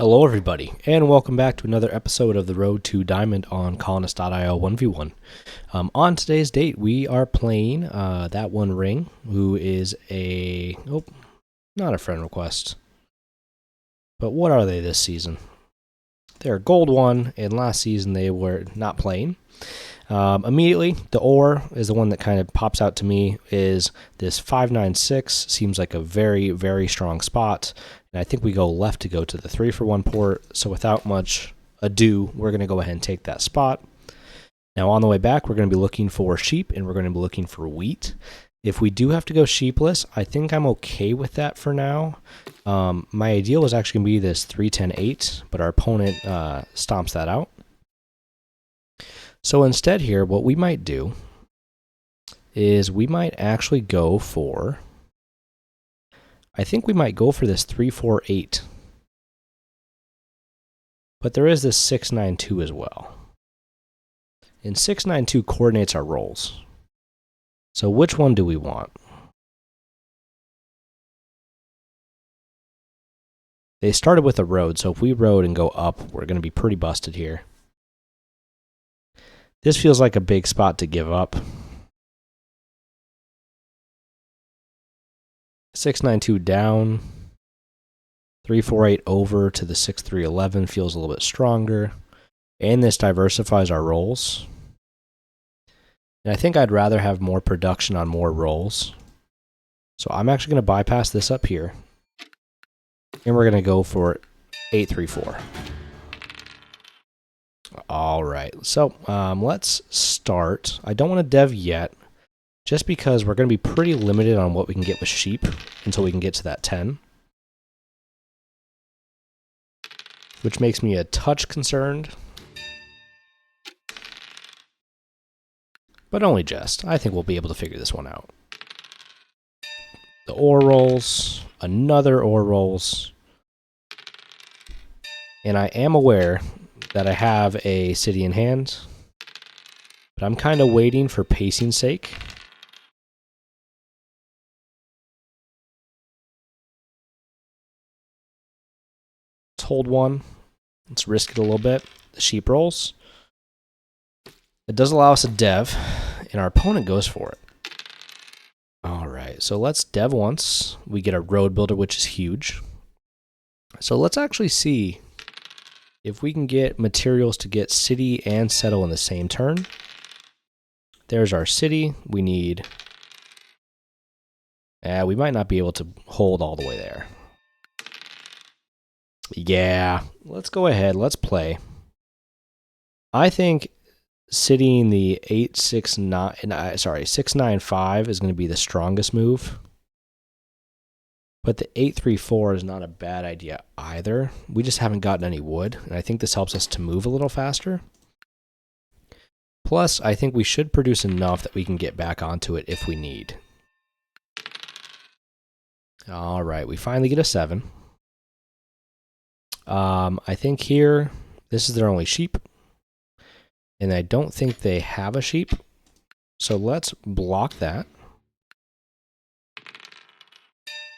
Hello, everybody, and welcome back to another episode of the Road to Diamond on Colonist.io 1v1. On today's date, we are playing that one ring, who is not a friend request. But what are they this season? They're gold 1, and last season they were not playing. Immediately, the ore is the one that kind of pops out to me, is this 596, seems like a very, very strong spot. And I think we go left to go to the 3-for-1 port, so without much ado, we're going to go ahead and take that spot. Now on the way back, we're going to be looking for sheep, and we're going to be looking for wheat. If we do have to go sheepless, I think I'm okay with that for now. My ideal is actually going to be this 3-10-8, but our opponent stomps that out. So instead here, what we might do is we might actually go for... I think we might go for this 3-4-8. But there is this 6-9-2 as well. And 6-9-2 coordinates our rolls. So which one do we want? They started with a road, so if we road and go up, we're going to be pretty busted here. This feels like a big spot to give up. 6-9-2 down. 3-4-8 over to the 6-3-11 feels a little bit stronger. And this diversifies our rolls. And I think I'd rather have more production on more rolls. So I'm actually going to bypass this up here. And we're going to go for 8-3-4. All right, so let's start. I don't want to dev yet, just because we're going to be pretty limited on what we can get with sheep until we can get to that 10. Which makes me a touch concerned. But only just. I think we'll be able to figure this one out. The ore rolls, another ore rolls. And I am aware that I have a city in hand, but I'm kind of waiting for pacing's sake. Let's hold one. Let's risk it a little bit. The sheep rolls. It does allow us a dev, and our opponent goes for it. All right, so let's dev once. We get a road builder, which is huge. So let's actually see if we can get materials to get city and settle in the same turn. There's our city. We need... we might not be able to hold all the way there. Yeah, let's go ahead. Let's play. I think citying the 6-9-5 is going to be the strongest move. But the 8-3-4 is not a bad idea either. We just haven't gotten any wood, and I think this helps us to move a little faster. Plus, I think we should produce enough that we can get back onto it if we need. All right, we finally get a 7. I think here, this is their only sheep. And I don't think they have a sheep. So let's block that.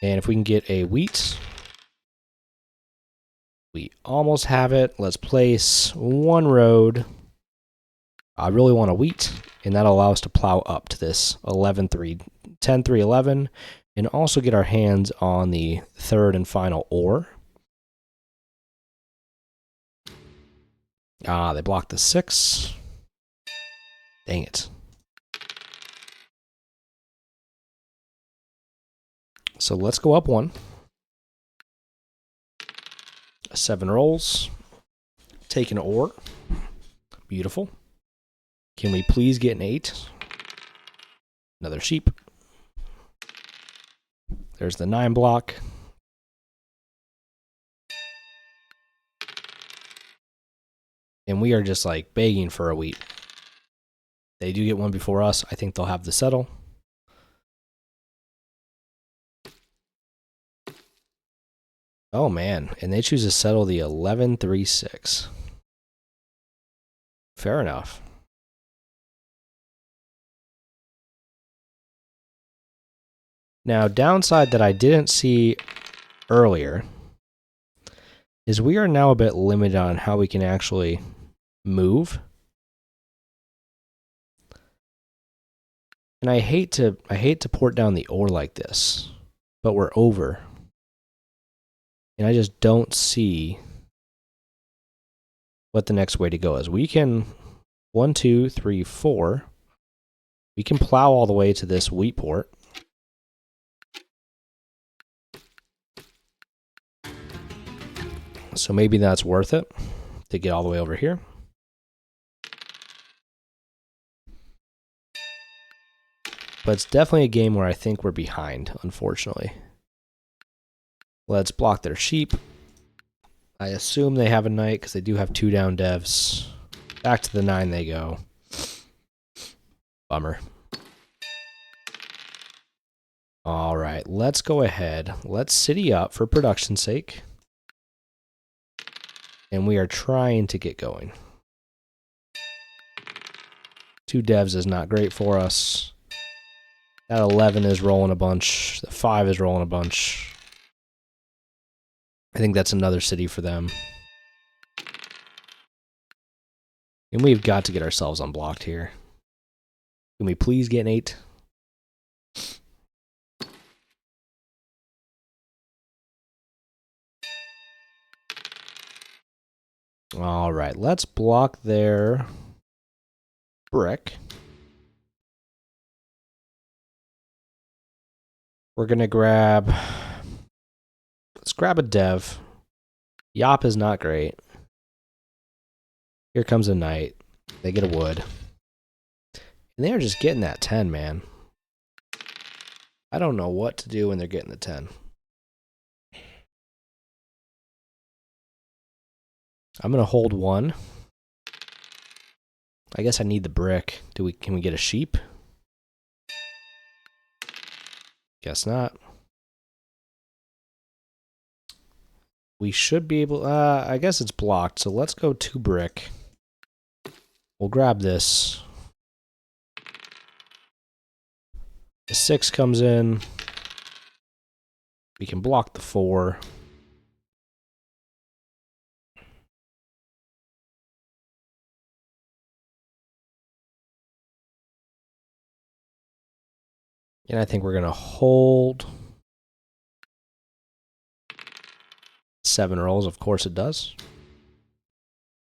And if we can get a wheat, we almost have it. Let's place one road. I really want a wheat, and that'll allow us to plow up to this 10-3-11, and also get our hands on the third and final ore. They blocked the 6. Dang it. So let's go up 1. 7 rolls. Take an ore. Beautiful. Can we please get an 8? Another sheep. There's the 9 block. And we are just like begging for a wheat. They do get one before us. I think they'll have the settle. Oh, man. And they choose to settle the 11-3-6. Fair enough. Now, downside that I didn't see earlier is we are now a bit limited on how we can actually move. And I hate to port down the ore like this, but we're over. And I just don't see what the next way to go is. We can 1, 2, 3, 4. We can plow all the way to this wheat port. So maybe that's worth it to get all the way over here. But it's definitely a game where I think we're behind, unfortunately. Let's block their sheep. I assume they have a knight because they do have 2 down devs. Back to the 9 they go. Bummer. All right, let's go ahead. Let's city up for production's sake. And we are trying to get going. 2 devs is not great for us. That 11 is rolling a bunch. The 5 is rolling a bunch. I think that's another city for them. And we've got to get ourselves unblocked here. Can we please get an 8? All right, let's block their brick. We're going to grab... Let's grab a dev. Yop is not great. Here comes a knight. They get a wood. And they are just getting that 10, man. I don't know what to do when they're getting the 10. I'm going to hold 1. I guess I need the brick. Can we get a sheep? Guess not. We should be able... I guess it's blocked, so let's go 2 brick. We'll grab this. The 6 comes in. We can block the 4. And I think we're going to hold 7 rolls. Of course it does.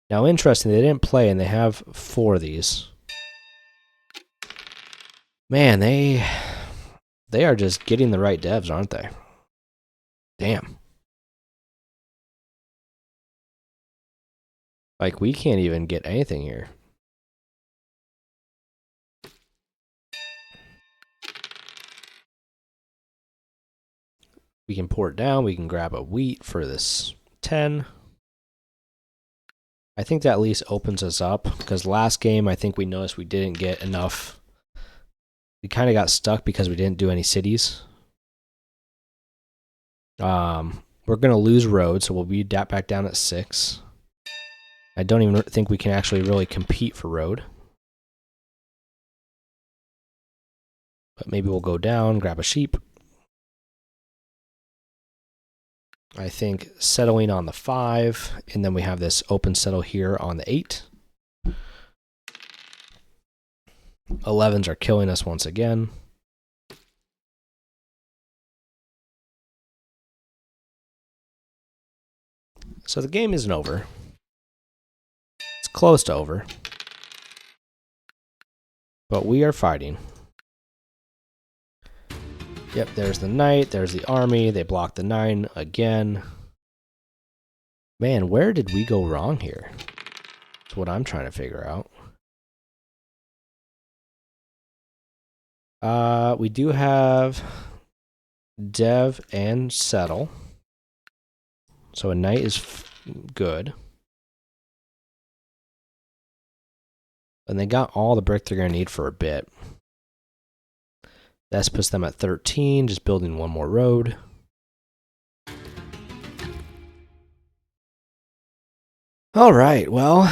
Now, interesting, they didn't play, and they have 4 of these. Man, they are just getting the right devs, aren't they? Damn. Like, we can't even get anything here. We can port down. We can grab a wheat for this 10. I think that at least opens us up, because last game I think we noticed we didn't get enough. We kind of got stuck because we didn't do any cities. We're going to lose road, so we'll be back down at 6. I don't even think we can actually really compete for road. But maybe we'll go down, grab a sheep. I think settling on the 5, and then we have this open settle here on the 8. 11s are killing us once again. So the game isn't over. It's close to over. But we are fighting. Yep, there's the knight, there's the army, they blocked the 9 again. Man, where did we go wrong here? That's what I'm trying to figure out. We do have dev and settle. So a knight is good. And they got all the brick they're going to need for a bit. That puts them at 13, just building 1 more road. All right, well,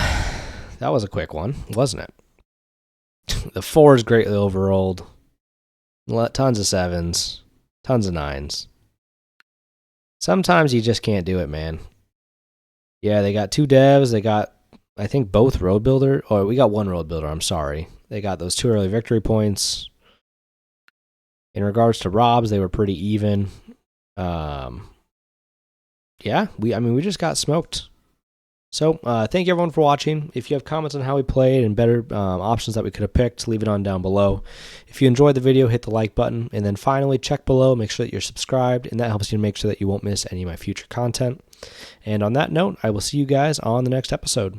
that was a quick one, wasn't it? The 4 is greatly overrolled. Tons of 7s, tons of 9s. Sometimes you just can't do it, man. Yeah, they got 2 devs. They got, I think, both road builder. Or we got 1 road builder. I'm sorry. They got those 2 early victory points. In regards to Robs, they were pretty even. Yeah, we just got smoked. So thank you everyone for watching. If you have comments on how we played and better options that we could have picked, leave it on down below. If you enjoyed the video, hit the like button. And then finally, check below, make sure that you're subscribed. And that helps you to make sure that you won't miss any of my future content. And on that note, I will see you guys on the next episode.